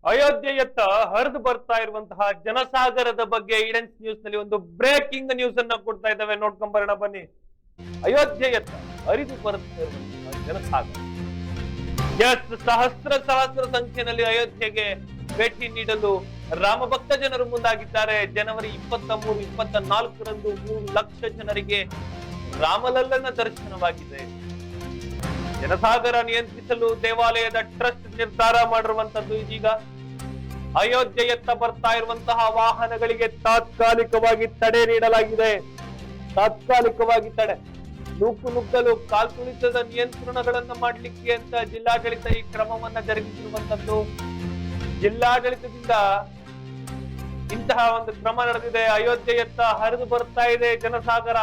ಅಯೋಧ್ಯೆಯತ್ತ ಹರಿದು ಬರ್ತಾ ಇರುವಂತಹ ಜನಸಾಗರದ ಬಗ್ಗೆ ಈಡೆನ್ಸ್ ನ್ಯೂಸ್ ನಲ್ಲಿ ಒಂದು ಬ್ರೇಕಿಂಗ್ ನ್ಯೂಸ್ ಅನ್ನ ಕೊಡ್ತಾ ಇದ್ದಾವೆ. ನೋಡ್ಕೊಂಬರೋಣ ಬನ್ನಿ. ಅಯೋಧ್ಯೆಯತ್ತ ಹರಿದು ಬರ್ತಾ ಇರುವಂತಹ ಜನಸಾಗರ ಸಹಸ್ರ ಸಹಸ್ರ ಸಂಖ್ಯೆಯಲ್ಲಿ ಅಯೋಧ್ಯೆಗೆ ಭೇಟಿ ನೀಡಲು ರಾಮ ಭಕ್ತ ಜನರು ಮುಂದಾಗಿದ್ದಾರೆ. ಜನವರಿ 23, 24ರಂದು 3 ಲಕ್ಷ ಜನರಿಗೆ ರಾಮಲಲ್ಲನ ದರ್ಶನವಾಗಿದೆ. ಜನಸಾಗರ ನಿಯಂತ್ರಿಸಲು ದೇವಾಲಯದ ಟ್ರಸ್ಟ್ ನಿರ್ಧಾರ ಮಾಡಿರುವಂತದ್ದು. ಇದೀಗ ಅಯೋಧ್ಯೆಯತ್ತ ಬರ್ತಾ ಇರುವಂತಹ ವಾಹನಗಳಿಗೆ ತಾತ್ಕಾಲಿಕವಾಗಿ ತಡೆ ನೀಡಲಾಗಿದೆ. ತಾತ್ಕಾಲಿಕವಾಗಿ ತಡೆ. ನುಗ್ಗಲು ಕಾಲ್ತುಳಿತದ ನಿಯಂತ್ರಣಗಳನ್ನ ಮಾಡಲಿಕ್ಕೆ ಅಂತ ಜಿಲ್ಲಾಡಳಿತ ಈ ಕ್ರಮವನ್ನ ಜರುಗಿಸಿರುವಂತದ್ದು. ಜಿಲ್ಲಾಡಳಿತದಿಂದ ಇಂತಹ ಒಂದು ಕ್ರಮ ನಡೆದಿದೆ. ಅಯೋಧ್ಯೆಯತ್ತ ಹರಿದು ಬರ್ತಾ ಇದೆ ಜನಸಾಗರ.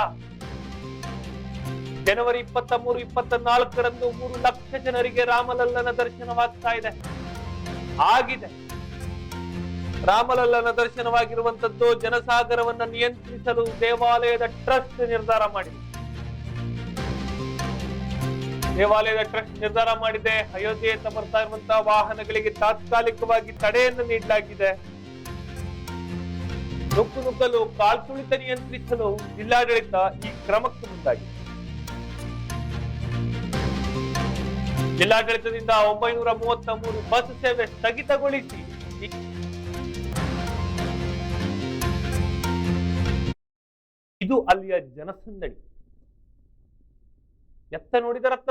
ಜನವರಿ 23, 24ರಂದು 3 ಲಕ್ಷ ಜನರಿಗೆ ರಾಮಲಲ್ಲನ ದರ್ಶನವಾಗ್ತಾ ಇದೆ. ಆಗಿದೆ. ರಾಮಲಲ್ಲನ ದರ್ಶನವಾಗಿರುವಂತದ್ದು. ಜನಸಾಗರವನ್ನ ನಿಯಂತ್ರಿಸಲು ದೇವಾಲಯದ ಟ್ರಸ್ಟ್ ನಿರ್ಧಾರ ಮಾಡಿದೆ. ಅಯೋಧ್ಯೆಯತ್ತ ಬರ್ತಾ ಇರುವಂತಹ ವಾಹನಗಳಿಗೆ ತಾತ್ಕಾಲಿಕವಾಗಿ ತಡೆಯನ್ನು ನೀಡಲಾಗಿದೆ. ನುಗ್ಗಲು ಕಾಲ್ತುಳಿತ ನಿಯಂತ್ರಿಸಲು ಜಿಲ್ಲಾಡಳಿತ ಈ ಕ್ರಮಕ್ಕೆ ಮುಂದಾಗಿದೆ. ಜಿಲ್ಲಾಡಳಿತದಿಂದ 933 ಬಸ್ ಸೇವೆ ಸ್ಥಗಿತಗೊಳಿಸಿ ಇದು ಅಲ್ಲಿಯ ಜನಸಂದಣಿ. ಎತ್ತ ನೋಡಿದರತ್ತ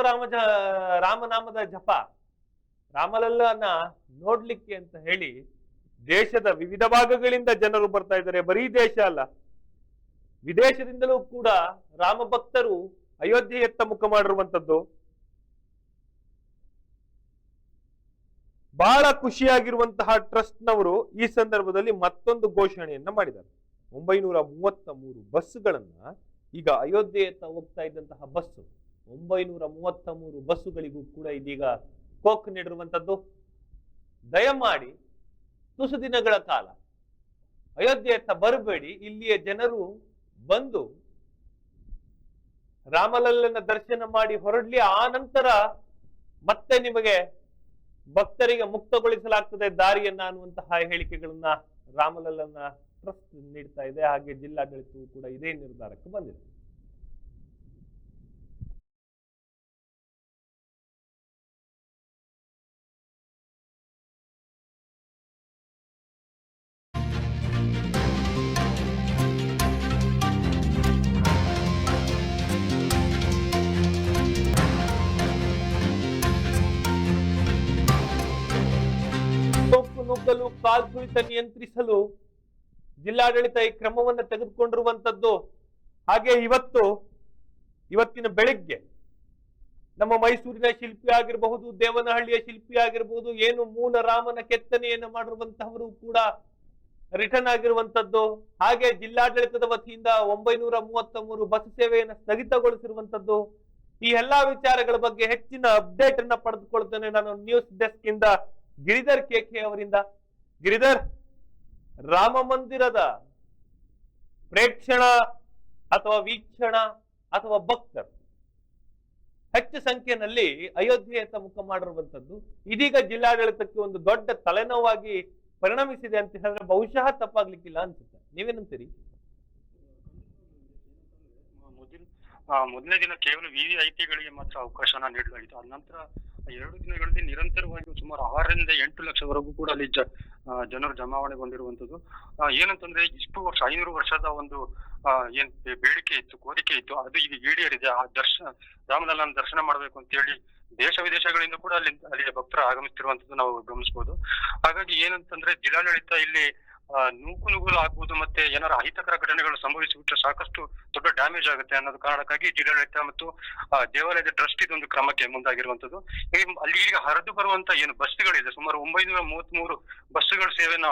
ರಾಮನಾಮದ ಜಪ, ರಾಮಲಲ್ಲನ ನೋಡ್ಲಿಕ್ಕೆ ಅಂತ ಹೇಳಿ ದೇಶದ ವಿವಿಧ ಭಾಗಗಳಿಂದ ಜನರು ಬರ್ತಾ ಇದ್ದಾರೆ. ಬರೀ ದೇಶ ಅಲ್ಲ, ವಿದೇಶದಿಂದಲೂ ಕೂಡ ರಾಮ ಭಕ್ತರು ಅಯೋಧ್ಯೆಯತ್ತ ಮುಖ ಮಾಡಿರುವಂತದ್ದು. ಬಹಳ ಖುಷಿಯಾಗಿರುವಂತಹ ಟ್ರಸ್ಟ್ನವರು ಈ ಸಂದರ್ಭದಲ್ಲಿ ಮತ್ತೊಂದು ಘೋಷಣೆಯನ್ನ ಮಾಡಿದ್ದಾರೆ. 933 ಬಸ್ಗಳನ್ನ ಈಗ ಅಯೋಧ್ಯೆಯತ್ತ ಹೋಗ್ತಾ ಇದ್ದಂತಹ ಬಸ್ಸು 933 ಬಸ್ಸುಗಳಿಗೂ ಕೂಡ ಇದೀಗ ಕೋಕ್ ನೀಡಿರುವಂತದ್ದು. ದಯಮಾಡಿ ತುಸು ದಿನಗಳ ಕಾಲ ಅಯೋಧ್ಯೆಯತ್ತ ಬರಬೇಡಿ. ಇಲ್ಲಿಯ ಜನರು ಬಂದು ರಾಮಲಲ್ಲನ ದರ್ಶನ ಮಾಡಿ ಹೊರಡ್ಲಿ. ಆ ನಂತರ ಮತ್ತೆ ನಿಮಗೆ ಭಕ್ತರಿಗೆ ಮುಕ್ತಗೊಳಿಸಲಾಗ್ತದೆ ದಾರಿಯನ್ನ ಅನ್ನುವಂತಹ ಹೇಳಿಕೆಗಳನ್ನ ರಾಮಲಲ್ಲನ ಟ್ರಸ್ಟ್ ನೀಡ್ತಾ ಇದೆ. ಹಾಗೆ ಜಿಲ್ಲಾಡಳಿತವು ಕೂಡ ಇದೇ ನಿರ್ಧಾರಕ್ಕೆ ಬಂದಿದೆ. ನುಗ್ಗಲು ಕಾಲ್ತುಳಿತ ನಿಯಂತ್ರಿಸಲು ಜಿಲ್ಲಾಡಳಿತ ಈ ಕ್ರಮವನ್ನು ತೆಗೆದುಕೊಂಡಿರುವಂತದ್ದು. ಹಾಗೆ ಇವತ್ತಿನ ಬೆಳಿಗ್ಗೆ ನಮ್ಮ ಮೈಸೂರಿನ ಶಿಲ್ಪಿ ಆಗಿರಬಹುದು, ದೇವನಹಳ್ಳಿಯ ಶಿಲ್ಪಿ ಆಗಿರಬಹುದು, ಏನು ಮೂಲ ರಾಮನ ಕೆತ್ತನೆಯನ್ನು ಮಾಡಿರುವಂತಹವರು ಕೂಡ ರಿಟರ್ನ್ ಆಗಿರುವಂತದ್ದು. ಹಾಗೆ ಜಿಲ್ಲಾಡಳಿತದ ವತಿಯಿಂದ 933 ಬಸ್ ಸೇವೆಯನ್ನು ಸ್ಥಗಿತಗೊಳಿಸಿರುವಂತದ್ದು. ಈ ಎಲ್ಲಾ ವಿಚಾರಗಳ ಬಗ್ಗೆ ಹೆಚ್ಚಿನ ಅಪ್ಡೇಟ್ ಅನ್ನ ಪಡೆದುಕೊಳ್ತೇನೆ ನಾನು ನ್ಯೂಸ್ ಡೆಸ್ಕ್ ಇಂದ ಗಿರಿಧರ್ ಕೆಕೆ ಅವರಿಂದ. ಗಿರಿಧರ್, ರಾಮ ಮಂದಿರದ ಪ್ರೇಕ್ಷಣ ಅಥವಾ ವೀಕ್ಷಣ ಅಥವಾ ಭಕ್ತರು ಹೆಚ್ಚು ಸಂಖ್ಯೆಯಲ್ಲಿ ಅಯೋಧ್ಯೆಯತ್ತ ಮುಖ ಮಾಡಿರುವಂತದ್ದು ಇದೀಗ ಜಿಲ್ಲಾಡಳಿತಕ್ಕೆ ಒಂದು ದೊಡ್ಡ ತಲೆನೋವಾಗಿ ಪರಿಣಮಿಸಿದೆ ಅಂತ ಹೇಳಿದ್ರೆ ಬಹುಶಃ ತಪ್ಪಾಗ್ಲಿಕ್ಕಿಲ್ಲ ಅನ್ಸುತ್ತೆ. ನೀವೇನಂತೀರಿ? ಮೊದಲನೇ ದಿನ ಕೇವಲ ವಿವಿಐಪಿಗಳಿಗೆ ಮಾತ್ರ ಅವಕಾಶನ ನೀಡಲಾಗಿತ್ತು. ಆದ ನಂತರ 2 ದಿನಗಳಲ್ಲಿ ನಿರಂತರವಾಗಿ ಸುಮಾರು 6ರಿಂದ 8 ಲಕ್ಷವರೆಗೂ ಕೂಡ ಅಲ್ಲಿ ಜನರು ಜಮಾವಣೆಗೊಂಡಿರುವಂತದ್ದು. ಏನಂತಂದ್ರೆ ಇಷ್ಟು ವರ್ಷ 500 ವರ್ಷದ ಒಂದು ಏನ್ ಬೇಡಿಕೆ ಇತ್ತು, ಕೋರಿಕೆ ಇತ್ತು, ಅದು ಈಗ ಈಡೇರಿದೆ. ಆ ರಾಮಲಲ್ಲನ ದರ್ಶನ ಮಾಡ್ಬೇಕು ಅಂತ ಹೇಳಿ ದೇಶ ವಿದೇಶಗಳಿಂದ ಕೂಡ ಅಲ್ಲಿಗೆ ಭಕ್ತರು ಆಗಮಿಸ್ತಿರುವಂತದ್ದು ನಾವು ಗಮನಿಸಬಹುದು. ಹಾಗಾಗಿ ಏನಂತಂದ್ರೆ ಜಿಲ್ಲಾಡಳಿತ ಇಲ್ಲಿ ನುಗ್ಗಲು ಆಗ್ಬೋದು, ಮತ್ತೆ ಏನಾರ ಅಹಿತಕರ ಘಟನೆಗಳು ಸಂಭವಿಸಿಬಿಟ್ರೆ ಸಾಕಷ್ಟು ದೊಡ್ಡ ಡ್ಯಾಮೇಜ್ ಆಗುತ್ತೆ ಅನ್ನೋದು ಕಾರಣಕ್ಕಾಗಿ ಜಿಲ್ಲಾಡಳಿತ ಮತ್ತು ದೇವಾಲಯದ ಟ್ರಸ್ಟ್ ಇದೊಂದು ಕ್ರಮಕ್ಕೆ ಮುಂದಾಗಿರುವಂತದ್ದು. ಅಲ್ಲಿ ಈಗ ಹರಿದು ಬರುವಂತ ಏನು ಬಸ್ಗಳಿದೆ, ಸುಮಾರು 933 ಬಸ್ಸುಗಳ ಸೇವೆನ,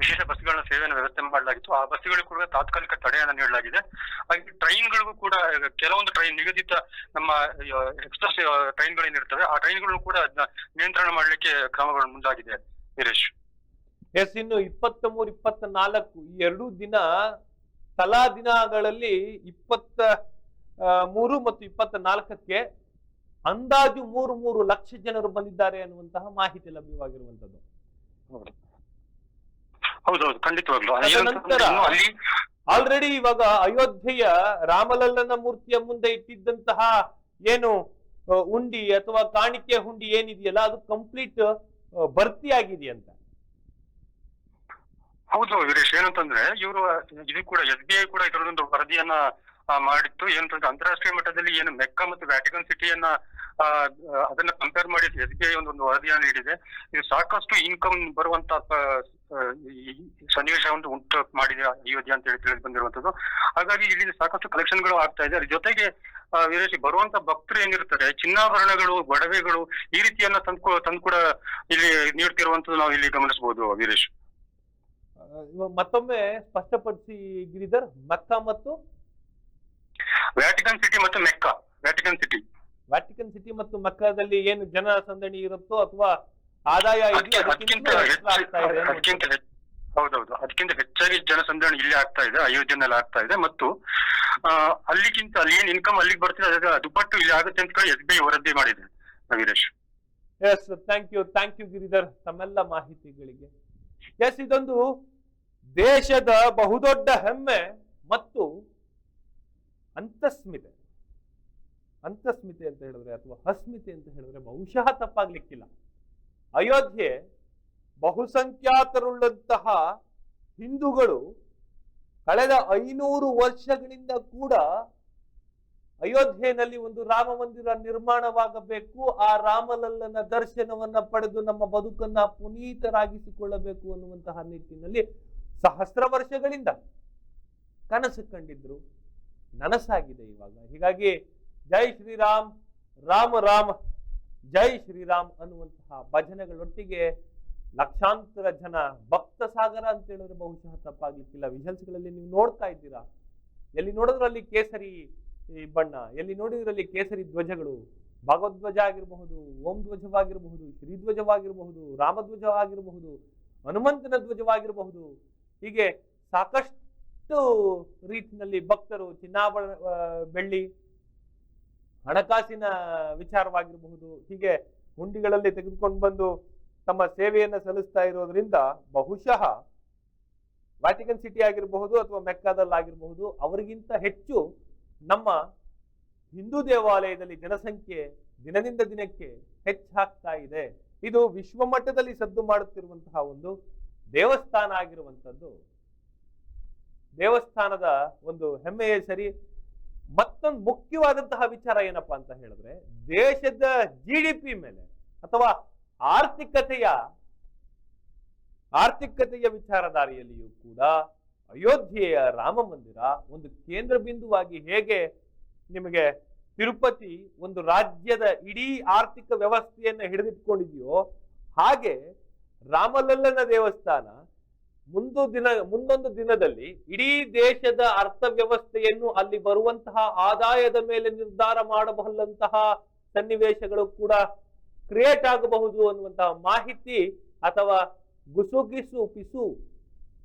ವಿಶೇಷ ಬಸ್ಗಳ ಸೇವೆಯನ್ನು ವ್ಯವಸ್ಥೆ ಮಾಡಲಾಗಿತ್ತು. ಆ ಬಸ್ಗಳಿಗೆ ಕೂಡ ತಾತ್ಕಾಲಿಕ ತಡೆಯನ್ನು ನೀಡಲಾಗಿದೆ. ಹಾಗೆ ಟ್ರೈನ್ಗಳಿಗೂ ಕೂಡ ಕೆಲವೊಂದು ಟ್ರೈನ್ ನಿಗದಿತ ನಮ್ಮ ಎಕ್ಸ್ಪ್ರೆಸ್ ಟ್ರೈನ್ಗಳೇನಿರ್ತವೆ ಆ ಟ್ರೈನ್ಗಳನ್ನು ಕೂಡ ನಿಯಂತ್ರಣ ಮಾಡಲಿಕ್ಕೆ ಕ್ರಮಗಳು ಮುಂದಾಗಿದೆ. ವೀರೇಶ್, ಎಸ್, ಇನ್ನು 23, 24 ಈ 2 ದಿನ ತಲಾ ದಿನಗಳಲ್ಲಿ 23 ಮತ್ತು 24ಕ್ಕೆ ಅಂದಾಜು 3 ಲಕ್ಷ ಜನರು ಬಂದಿದ್ದಾರೆ ಅನ್ನುವಂತಹ ಮಾಹಿತಿ ಲಭ್ಯವಾಗಿರುವಂತದ್ದು. ಹೌದು ಹೌದೌದು ಖಂಡಿತವಾಗ್ಲು ತದನಂತರ ಅಲ್ಲಿ ಆಲ್ರೆಡಿ ಇವಾಗ ಅಯೋಧ್ಯೆಯ ರಾಮಲಲ್ಲನ ಮೂರ್ತಿಯ ಮುಂದೆ ಇಟ್ಟಿದ್ದಂತಹ ಏನು ಹುಂಡಿ ಅಥವಾ ಕಾಣಿಕೆ ಹುಂಡಿ ಏನಿದೆಯಲ್ಲ ಅದು ಕಂಪ್ಲೀಟ್ ಭರ್ತಿ ಆಗಿದೆಯಂತ. ಹೌದು ವೀರೇಶ್, ಏನಂತಂದ್ರೆ ಇವರು ಇದು ಕೂಡ SBI ಕೂಡ ಇದರದೊಂದು ವರದಿಯನ್ನ ಮಾಡಿತ್ತು. ಏನಂತಂದ್ರೆ ಅಂತಾರಾಷ್ಟ್ರೀಯ ಮಟ್ಟದಲ್ಲಿ ಏನು ಮೆಕ್ಕಾ ಮತ್ತು ವ್ಯಾಟಿಕನ್ ಸಿಟಿಯನ್ನ ಅದನ್ನ ಕಂಪೇರ್ ಮಾಡಿ SBI ಒಂದು ವರದಿಯನ್ನು ನೀಡಿದೆ. ಇದು ಸಾಕಷ್ಟು ಇನ್ಕಮ್ ಬರುವಂತ ಸನ್ನಿವೇಶವನ್ನು ಉಂಟು ಮಾಡಿದೆ ಅಯೋಧ್ಯೆ ಅಂತ ಹೇಳಿ ತಿಳಿದು ಬಂದಿರುವಂತದ್ದು. ಹಾಗಾಗಿ ಇಲ್ಲಿ ಸಾಕಷ್ಟು ಕಲೆಕ್ಷನ್ಗಳು ಆಗ್ತಾ ಇದೆ. ಅದ್ರ ಜೊತೆಗೆ ವೀರೇಶ್, ಬರುವಂತ ಭಕ್ತರು ಏನಿರ್ತಾರೆ ಚಿನ್ನಾಭರಣಗಳು, ಒಡವೆಗಳು ಈ ರೀತಿಯನ್ನ ತಂದು ಕೂಡ ಇಲ್ಲಿ ನೀಡ್ತಿರುವಂತದ್ದು ನಾವು ಇಲ್ಲಿ ಗಮನಿಸಬಹುದು ವೀರೇಶ್. ಮತ್ತೊಮ್ಮೆ ಸ್ಪಷ್ಟಪಡಿಸಿ ಗಿರಿಧರ್, ಮಕ್ಕಾ ಮತ್ತು ವ್ಯಾಟಿಕನ್ ಸಿಟಿ ಮತ್ತು ಮೆಕ್ಕಾ. ವ್ಯಾಟಿಕನ್ ಸಿಟಿ ಮತ್ತು ಮಕ್ಕಾದಲ್ಲಿ ಏನು ಜನ ಸಂದಣಿ ಇರುತ್ತೋ ಅಥವಾ ಆದಾಯ ಹೌದೌದು, ಅದಕ್ಕಿಂತ ಹೆಚ್ಚಾಗಿ ಜನಸಂದಣಿ ಇಲ್ಲಿ ಆಗ್ತಾ ಇದೆ, ಅಯೋಧ್ಯೆನಲ್ಲಿ ಆಗ್ತಾ ಇದೆ. ಮತ್ತು ಅಲ್ಲಿ ಏನ್ ಇನ್ಕಮ್ ಅಲ್ಲಿಗೆ ಬರ್ತಿದೆ ಅದರ ದುಪ್ಪಟ್ಟು ಇಲ್ಲಿ ಆಗುತ್ತೆ ಅಂತ SBI ವರದಿ ಮಾಡಿದೆ Veeresh. Yes, thank you Giridhar ತಮ್ಮೆಲ್ಲ ಮಾಹಿತಿಗಳಿಗೆ. ಎಸ್, ಇದೊಂದು ದೇಶದ ಬಹುದೊಡ್ಡ ಹೆಮ್ಮೆ ಮತ್ತು ಅಂತಸ್ಮಿತೆ ಅಂತ ಹೇಳಿದ್ರೆ ಅಥವಾ ಅಸ್ಮಿತೆ ಅಂತ ಹೇಳಿದ್ರೆ ಬಹುಶಃ ತಪ್ಪಾಗ್ಲಿಕ್ಕಿಲ್ಲ. ಅಯೋಧ್ಯೆ ಬಹುಸಂಖ್ಯಾತರುಳ್ಳಂತಹ ಹಿಂದೂಗಳು ಕಳೆದ 500 ವರ್ಷಗಳಿಂದ ಕೂಡ ಅಯೋಧ್ಯೆಯಲ್ಲಿ ಒಂದು ರಾಮ ಮಂದಿರ ನಿರ್ಮಾಣವಾಗಬೇಕು, ಆ ರಾಮಲಲ್ಲನ ದರ್ಶನವನ್ನ ಪಡೆದು ನಮ್ಮ ಬದುಕನ್ನ ಪುನೀತರಾಗಿಸಿಕೊಳ್ಳಬೇಕು ಅನ್ನುವಂತಹ ನಿಟ್ಟಿನಲ್ಲಿ ಸಹಸ್ರ ವರ್ಷಗಳಿಂದ ಕನಸು ಕಂಡಿದ್ರು, ನನಸಾಗಿದೆ ಇವಾಗ. ಹೀಗಾಗಿ ಜೈ ಶ್ರೀರಾಮ್, ರಾಮ ರಾಮ, ಜೈ ಶ್ರೀರಾಮ್ ಅನ್ನುವಂತಹ ಭಜನೆಗಳೊಟ್ಟಿಗೆ ಲಕ್ಷಾಂತರ ಜನ ಭಕ್ತ ಸಾಗರ ಅಂತ ಹೇಳಿದ್ರೆ ಬಹುಶಃ ತಪ್ಪಾಗ್ಲಿಕ್ಕಿಲ್ಲ. ವಿಜುವಲ್ಸ್ಗಳಲ್ಲಿ ನೀವು ನೋಡ್ತಾ ಇದ್ದೀರಾ, ಎಲ್ಲಿ ನೋಡಿದ್ರಲ್ಲಿ ಕೇಸರಿ ಬಣ್ಣ, ಎಲ್ಲಿ ನೋಡಿದ್ರಲ್ಲಿ ಕೇಸರಿ ಧ್ವಜಗಳು, ಭಗವಧ್ವಜ ಆಗಿರಬಹುದು, ಓಂ ಧ್ವಜವಾಗಿರಬಹುದು, ಶ್ರೀಧ್ವಜವಾಗಿರಬಹುದು, ರಾಮಧ್ವಜವಾಗಿರಬಹುದು, ಹನುಮಂತನ ಧ್ವಜವಾಗಿರಬಹುದು, ಹೀಗೆ ಸಾಕಷ್ಟು ರೀತಿಯಲ್ಲಿ ಭಕ್ತರು ಚಿನ್ನಾಭರಣ, ಬೆಳ್ಳಿ, ಹಣಕಾಸಿನ ವಿಚಾರವಾಗಿರಬಹುದು, ಹೀಗೆ ಹುಂಡಿಗಳಲ್ಲಿ ತೆಗೆದುಕೊಂಡು ಬಂದು ತಮ್ಮ ಸೇವೆಯನ್ನ ಸಲ್ಲಿಸ್ತಾ ಇರೋದ್ರಿಂದ ಬಹುಶಃ ವ್ಯಾಟಿಕನ್ ಸಿಟಿ ಆಗಿರಬಹುದು ಅಥವಾ ಮೆಕ್ಕಾದಲ್ಲಾಗಿರಬಹುದು ಅವರಿಗಿಂತ ಹೆಚ್ಚು ನಮ್ಮ ಹಿಂದೂ ದೇವಾಲಯದಲ್ಲಿ ಜನಸಂಖ್ಯೆ ದಿನದಿಂದ ದಿನಕ್ಕೆ ಹೆಚ್ಚಾಗ್ತಾ ಇದೆ. ಇದು ವಿಶ್ವ ಮಟ್ಟದಲ್ಲಿ ಸದ್ದು ಮಾಡುತ್ತಿರುವಂತಹ ಒಂದು ದೇವಸ್ಥಾನ ಆಗಿರುವಂತದ್ದು. ದೇವಸ್ಥಾನದ ಒಂದು ಹೆಮ್ಮೆಯೇ ಸರಿ. ಮತ್ತೊಂದು ಮುಖ್ಯವಾದಂತಹ ವಿಚಾರ ಏನಪ್ಪಾ ಅಂತ ಹೇಳಿದ್ರೆ, ದೇಶದ GDP ಮೇಲೆ ಅಥವಾ ಆರ್ಥಿಕತೆಯ ವಿಚಾರಧಾರೆಯಲ್ಲಿಯೂ ಕೂಡ ಅಯೋಧ್ಯೆಯ ರಾಮ ಮಂದಿರ ಒಂದು ಕೇಂದ್ರ ಬಿಂದುವಾಗಿ, ಹೇಗೆ ನಿಮಗೆ ತಿರುಪತಿ ಒಂದು ರಾಜ್ಯದ ಇಡೀ ಆರ್ಥಿಕ ವ್ಯವಸ್ಥೆಯನ್ನು ಹಿಡಿದಿಟ್ಕೊಂಡಿದೆಯೋ ಹಾಗೆ ರಾಮಲಲ್ಲನ ದೇವಸ್ಥಾನ ಮುಂದೊಂದು ದಿನದಲ್ಲಿ ಇಡೀ ದೇಶದ ಅರ್ಥವ್ಯವಸ್ಥೆಯನ್ನು, ಅಲ್ಲಿ ಬರುವಂತಹ ಆದಾಯದ ಮೇಲೆ ನಿರ್ಧಾರ ಮಾಡಬಲ್ಲಂತಹ ಸನ್ನಿವೇಶಗಳು ಕೂಡ ಕ್ರಿಯೇಟ್ ಆಗಬಹುದು ಅನ್ನುವಂತಹ ಮಾಹಿತಿ ಅಥವಾ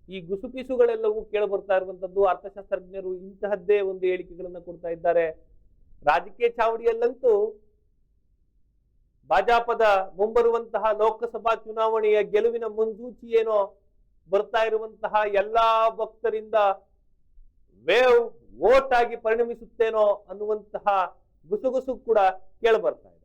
ಈ ಗುಸುಪಿಸುಗಳೆಲ್ಲವೂ ಕೇಳಿ ಬರ್ತಾ ಇರುವಂತದ್ದು. ಅರ್ಥಶಾಸ್ತ್ರಜ್ಞರು ಇಂತಹದ್ದೇ ಒಂದು ಹೇಳಿಕೆಗಳನ್ನ ಕೊಡ್ತಾ ಇದ್ದಾರೆ. ರಾಜಕೀಯ ಚಾವಡಿಯಲ್ಲಂತೂ ಭಾಜಪದ ಮುಂಬರುವಂತಹ ಲೋಕಸಭಾ ಚುನಾವಣೆಯ ಗೆಲುವಿನ ಮುನ್ಸೂಚಿ ಏನೋ ಬರ್ತಾ ಇರುವಂತಹ ಎಲ್ಲಾ ಭಕ್ತರಿಂದ ವೇವ್ ವೋಟ್ ಆಗಿ ಪರಿಣಮಿಸುತ್ತೇನೋ ಅನ್ನುವಂತಹ ಗುಸುಗುಸು ಕೂಡ ಕೇಳಿ ಬರ್ತಾ ಇದೆ.